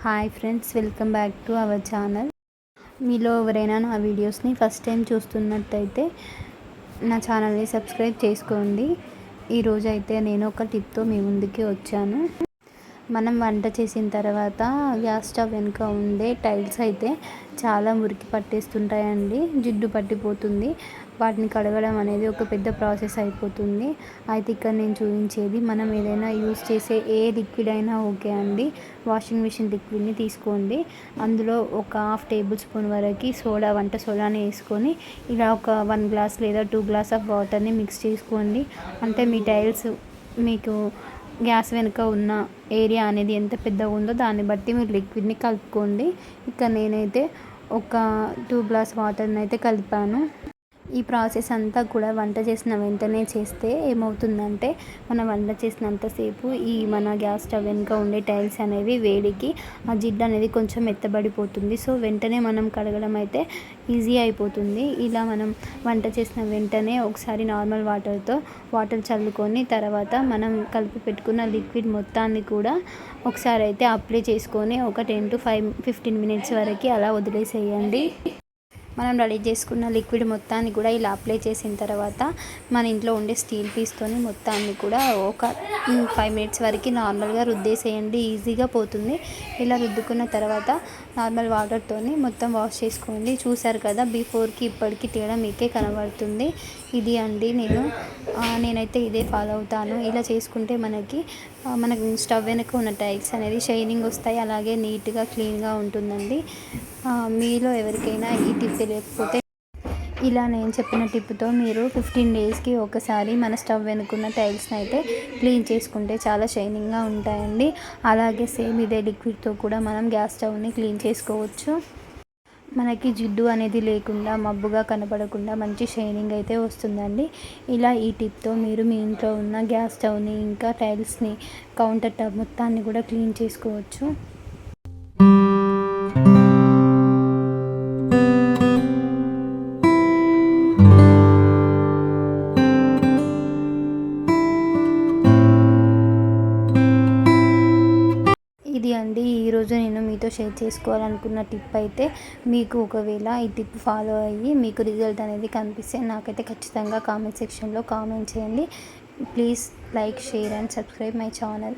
Hi friends, welcome back to our channel. మీలో ఎవరైనా నా వీడియోస్ని ఫస్ట్ టైం చూస్తున్నట్టయితే నా ఛానల్ని సబ్స్క్రైబ్ చేసుకోండి. ఈరోజు అయితే నేను ఒక టిప్తో మీ ముందుకి వచ్చాను. మనం వంట చేసిన తర్వాత గ్యాస్ స్టవ్ వెనుక ఉండే టైల్స్ అయితే చాలా మురికి పట్టేస్తుంటాయండి, జిడ్డు పట్టిపోతుంది. వాటిని కడగడం అనేది ఒక పెద్ద ప్రాసెస్ అయిపోతుంది. అయితే ఇక్కడ నేను చూపించేది, మనం ఏదైనా యూస్ చేసే ఏ లిక్విడ్ అయినా ఓకే అండి. వాషింగ్ మిషన్ లిక్విడ్ని తీసుకోండి. అందులో ఒక 1/2 టేబుల్ స్పూన్ వరకు వంట సోడాని వేసుకొని ఇలా ఒక 1 గ్లాస్ లేదా 2 గ్లాస్ ఆఫ్ వాటర్ని మిక్స్ చేసుకోండి. అంటే మీ టైల్స్ మీకు గ్యాస్ వెనుక ఉన్న ఏరియా అనేది ఎంత పెద్దగా ఉందో దాన్ని బట్టి మీరు లిక్విడ్ని కలుపుకోండి. ఇక్కడ నేనైతే ఒక 2 గ్లాస్ వాటర్ని అయితే కలిపాను. ఈ ప్రాసెస్ అంతా కూడా వంట చేసిన వెంటనే చేస్తే ఏమవుతుందంటే, మనం వంట చేసినంతసేపు మన గ్యాస్ స్టవ్ వెనుక ఉండే టైల్స్ అనేవి వేడికి ఆ జిడ్డు అనేది కొంచెం మెత్తబడిపోతుంది. సో వెంటనే మనం కడగడం అయితే ఈజీ అయిపోతుంది. ఇలా మనం వంట చేసిన వెంటనే ఒకసారి నార్మల్ వాటర్ చల్లుకొని తర్వాత మనం కలిపి పెట్టుకున్న లిక్విడ్ మొత్తాన్ని కూడా ఒకసారి అయితే అప్లై చేసుకొని ఒక 10 to 15 మినిట్స్ వరకు అలా వదిలేసేయండి. మనం రెడీ చేసుకున్న లిక్విడ్ మొత్తాన్ని కూడా ఇలా అప్లై చేసిన తర్వాత మన ఇంట్లో ఉండే స్టీల్ పీస్తోని మొత్తాన్ని కూడా ఒక 5 మినిట్స్ వరకు నార్మల్గా రుద్దేసేయండి, ఈజీగా పోతుంది. ఇలా రుద్దుకున్న తర్వాత నార్మల్ వాటర్తోని మొత్తం వాష్ చేసుకోండి. చూసారు కదా, బిఫోర్కి ఇప్పటికి తేడా మీకే కనబడుతుంది. ఇది అండి నేనైతే ఇదే ఫాలో అవుతాను. ఇలా చేసుకుంటే మనకు స్టవ్ వెనుక ఉన్న టైల్స్ అనేది షైనింగ్ వస్తాయి, అలాగే నీట్గా క్లీన్గా ఉంటుందండి. మీలో ఎవరికైనా ఈ టిప్ తెలియకపోతే ఇలా నేను చెప్పిన టిప్తో మీరు 15 డేస్కి ఒకసారి మన స్టవ్ వెనుకున్న టైల్స్ని అయితే క్లీన్ చేసుకుంటే చాలా షైనింగ్గా ఉంటాయండి. అలాగే సేమ్ ఇదే లిక్విడ్తో కూడా మనం గ్యాస్ స్టవ్ని క్లీన్ చేసుకోవచ్చు. మనకి జిడ్డు అనేది లేకుండా, మబ్బుగా కనపడకుండా మంచి షైనింగ్ అయితే వస్తుందండి. ఇలా ఈ టిప్తో మీరు మీ ఇంట్లో ఉన్న గ్యాస్ స్టవ్ని, ఇంకా టైల్స్ని, కౌంటర్ టాప్ మొత్తాన్ని కూడా క్లీన్ చేసుకోవచ్చు. ఇది అండి ఈరోజు నేను మీతో షేర్ చేసుకోవాలనుకున్న టిప్ అయితే. మీకు ఒకవేళ ఈ టిప్ ఫాలో అయ్యి మీకు రిజల్ట్ అనేది కనిపిస్తే నాకైతే ఖచ్చితంగా కామెంట్ సెక్షన్లో కామెంట్ చేయండి. Please like, share and subscribe my channel.